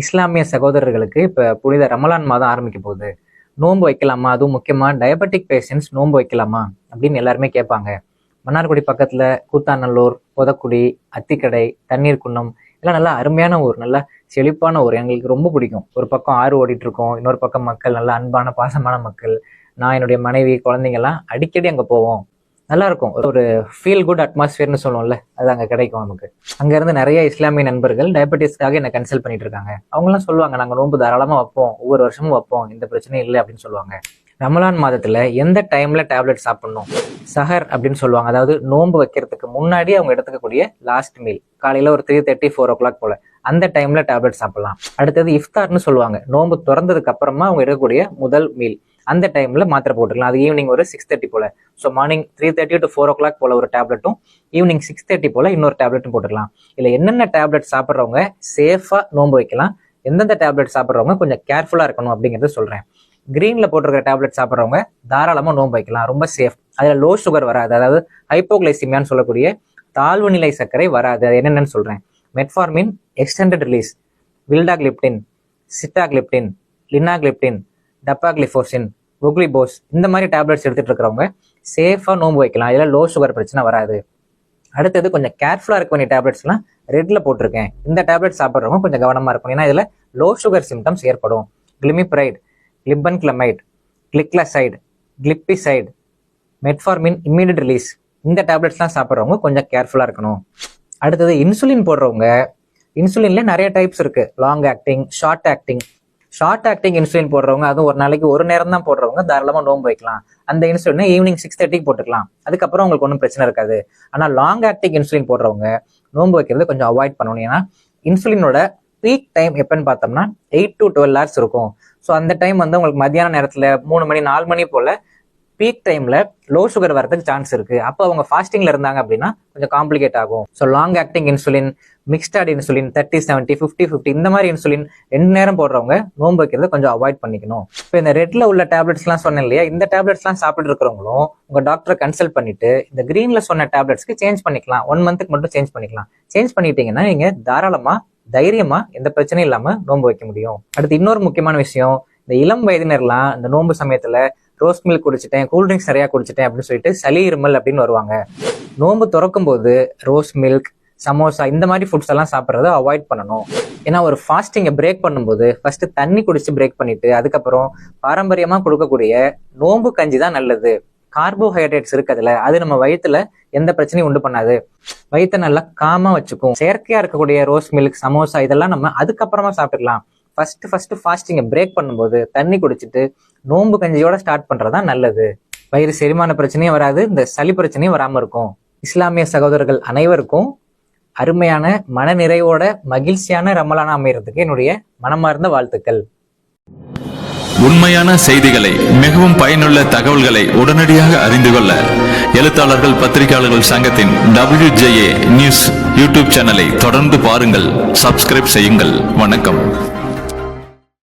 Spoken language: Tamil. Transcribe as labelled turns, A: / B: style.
A: இஸ்லாமிய சகோதரர்களுக்கு இப்போ புனித ரமலான் மாதம் ஆரம்பிக்க போகுது. நோன்பு வைக்கலாமா? அதுவும் முக்கியமாக டயபெட்டிக் பேஷண்ட்ஸ் நோன்பு வைக்கலாமா அப்படின்னு எல்லாருமே கேட்பாங்க. மன்னார்குடி பக்கத்தில் கூத்தாநல்லூர், பொதக்குடி, அத்திக்கடை, தண்ணீர் குன்னம் எல்லாம் நல்லா அருமையான ஊர், நல்லா செழிப்பான ஊர். எங்களுக்கு ரொம்ப பிடிக்கும். ஒரு பக்கம் ஆறு ஓடிட்டு இருக்கோம், இன்னொரு பக்கம் மக்கள் நல்லா அன்பான பாசமான மக்கள். நான் என்னுடைய மனைவி குழந்தைங்கெல்லாம் அடிக்கடி அங்கே போவோம். நல்லா இருக்கும். ஒரு ஃபீல் குட் அட்மாஸ்பியர்னு சொல்லுவோம்ல, அது அங்கே கிடைக்கும் நமக்கு. அங்கேருந்து நிறைய இஸ்லாமிய நண்பர்கள் டயபெட்டிஸ்க்காக என்னை கன்சல்ட் பண்ணிட்டு இருக்காங்க. அவங்களாம் சொல்லுவாங்க, நாங்கள் நோன்பு தாராளமாக வைப்போம், ஒவ்வொரு வருஷமும் வைப்போம், இந்த பிரச்சனையும் இல்லை அப்படின்னு சொல்லுவாங்க. ரமலான் மாதத்தில் எந்த டைமில் டேப்லெட் சாப்பிடணும்? சஹர் அப்படின்னு சொல்லுவாங்க. அதாவது நோன்பு வைக்கிறதுக்கு முன்னாடி அவங்க எடுத்துக்கக்கூடிய லாஸ்ட் மீல், காலையில் ஒரு 3:30 4 o'clock போல் அந்த டைமில் டேப்லெட் சாப்பிடலாம். அடுத்தது இஃப்தார்னு சொல்லுவாங்க. நோன்பு திறந்ததுக்கு அப்புறமா அவங்க எடுக்கக்கூடிய முதல் மீல், அந்த டைம்ல மாத்திரை போட்டுக்கலாம். அது ஈவினிங் ஒரு 6:30 போல. ஸோ மார்னிங் 3:30 to 4 o'clock போல ஒரு டேப்லெட்டும், ஈவினிங் 6:30 போல இன்னொரு டேப்லெட்டும் போட்டுக்கலாம். இல்லை என்னென்ன டேப்லெட் சாப்பிட்றவங்க சேஃபா நோன்பு வைக்கலாம், எந்தெந்த டேப்லெட் சாப்பிட்றவங்க கொஞ்சம் கேர்ஃபுல்லா இருக்கணும் அப்படிங்கிறத சொல்றேன். கிரீன்ல போட்டிருக்கிற டேப்லெட் சாப்பிட்றவங்க தாராளமாக நோன்பு வைக்கலாம், ரொம்ப சேஃப். அதில் லோ சுகர் வராது, அதாவது ஹைப்போகிளைசிமியான்னு சொல்லக்கூடிய தாழ்வு நிலை சர்க்கரை வராது. அது என்னென்னு சொல்றேன். மெட்ஃபார்மின், எக்ஸ்டெண்டட் ரிலீஸ், வில்டாக்லிப்டின், சிட்டாக்லிப்டின், லினாக்லிப்டின், டப்பாக்லிஃபோசின், ஒக்லிபோஸ் இந்த மாதிரி டேப்லெட்ஸ் எடுத்துட்டு இருக்கிறவங்க சேஃபா நோன்பு வைக்கலாம். இதில் லோ சுகர் பிரச்சனை வராது. அடுத்தது கொஞ்சம் கேர்ஃபுல்லா இருக்க வேண்டிய டேப்லெட்ஸ்லாம் ரெட்ல போட்டிருக்கேன். இந்த டேப்லெட் சாப்பிட்றவங்க கொஞ்சம் கவனமா இருக்கணும். ஏன்னா இதுல லோ சுகர் சிம்டம்ஸ் ஏற்படும். கிளிமிப்ரைட், கிளிபன்கிளமைட், கிளிக்லசைடு, கிளிப்பிசைடு, மெட்ஃபார்மின் இம்மீடியட் ரிலீஸ் இந்த டேப்லெட்ஸ்லாம் சாப்பிட்றவங்க கொஞ்சம் கேர்ஃபுல்லா இருக்கணும். அடுத்தது இன்சுலின் போடுறவங்க, இன்சுலின்ல நிறைய டைப்ஸ் இருக்கு. Long acting, short acting. Short acting insulin போடுறவங்க, அதுவும் ஒரு நாளைக்கு ஒரு நேரம் தான் போடுறவங்க தாராளமாக நோன்பு வைக்கலாம். அந்த இன்சுலினை ஈவினிங் 6:30 போட்டுக்கலாம். அதுக்கப்புறம் உங்களுக்கு ஒன்றும் பிரச்சனை இருக்காது. ஆனால் லாங் ஆக்டிங் இன்சுலின் போடுறவங்க நோன்பு வைக்கிறது கொஞ்சம் அவாய்ட் பண்ணணும். ஏன்னா இன்சுலினோட பீக் டைம் எப்பன்னு பார்த்தோம்னா 8 to 12 hours இருக்கும். ஸோ அந்த டைம் வந்து உங்களுக்கு மத்தியான நேரத்தில் 3 மணி 4 மணி போல பீக் டைம்ல லோ சுகர் வரதுக்கு சான்ஸ் இருக்கு. அப்போ அவங்க ஃபாஸ்டிங்ல இருந்தாங்க அப்படின்னா கொஞ்சம் காம்ப்ளிகேட் ஆகும். So long acting insulin, mixtard insulin 30-70, 50-50 இந்த மாதிரி இன்சுலின் 2 நேரம் போடுறவங்க நோன்பு வைக்கிறத கொஞ்சம் அவாய்ட் பண்ணிக்கணும். இப்போ இந்த ரெட்ல உள்ள டேப்லெட்ஸ்லாம் சொன்னேன் இல்லையா, இந்த டேப்லெட்ஸ்லாம் சாப்பிட்டு இருக்கிறவங்களும் உங்க டாக்டரை கன்சல்ட் பண்ணிட்டு இந்த கிரீன்ல சொன்ன டேப்லெட்ஸ்க்கு சேஞ்ச் பண்ணிக்கலாம். 1 month மட்டும் சேஞ்ச் பண்ணிக்கலாம். சேஞ்ச் பண்ணிட்டீங்கன்னா நீங்க தாராளமா தைரியமா எந்த பிரச்சனையும் இல்லாம நோன்பு வைக்க முடியும். அடுத்து இன்னொரு முக்கியமான விஷயம், இந்த இளம் வயதினர்லாம் இந்த நோன்பு சமயத்துல ரோஸ் மில்க் குடிச்சிட்டேன், கூல்ட்ரிங்க்ஸ் நிறையா குடிச்சிட்டேன் அப்படின்னு சொல்லிட்டு சளி இருமல் அப்படின்னு வருவாங்க. நோன்பு திறக்கும் போது ரோஸ் மில்க், சமோசா இந்த மாதிரி ஃபுட்ஸ் எல்லாம் சாப்பிட்றத அவாய்ட் பண்ணணும். ஏன்னா ஒரு ஃபாஸ்டிங்கை பிரேக் பண்ணும்போது ஃபர்ஸ்ட் தண்ணி குடிச்சு பிரேக் பண்ணிட்டு அதுக்கப்புறம் பாரம்பரியமாக கொடுக்கக்கூடிய நோன்பு கஞ்சி தான் நல்லது. கார்போஹைட்ரேட்ஸ் இருக்குதுல, அது நம்ம வயிற்றுல எந்த பிரச்சனையும் உண்டு பண்ணாது, வயிற்றை நல்லா காமா வச்சுக்கும். செயற்கையா இருக்கக்கூடிய ரோஸ் மில்க், சமோசா இதெல்லாம் நம்ம அதுக்கப்புறமா சாப்பிட்டுக்கலாம். ஃபர்ஸ்ட் ஃபாஸ்டிங்கை பிரேக் பண்ணும்போது தண்ணி குடிச்சிட்டு நோன்பு கஞ்சியோட ஸ்டார்ட் பண்றதா நல்லது. வயிறு செரிமான பிரச்சனையும் வராது, இந்த சளி பிரச்சனையும் வராம இருக்கும். இஸ்லாமிய சகோதரர்கள் அனைவருக்கும் அருமையான மன நிறைவோட மகிழ்ச்சியான ரமலானா அமையறதுக்கு என்னுடைய மனமார்ந்த வாழ்த்துக்கள்.
B: உண்மையான செய்திகளை, மிகவும் பயனுள்ள தகவல்களை உடனடியாக அறிந்து கொள்ள எழுத்தாளர்கள் பத்திரிகையாளர்கள் சங்கத்தின் WJA நியூஸ் யூடியூப் சேனலை தொடர்ந்து பாருங்கள், சப்ஸ்கிரைப் செய்யுங்கள். வணக்கம்.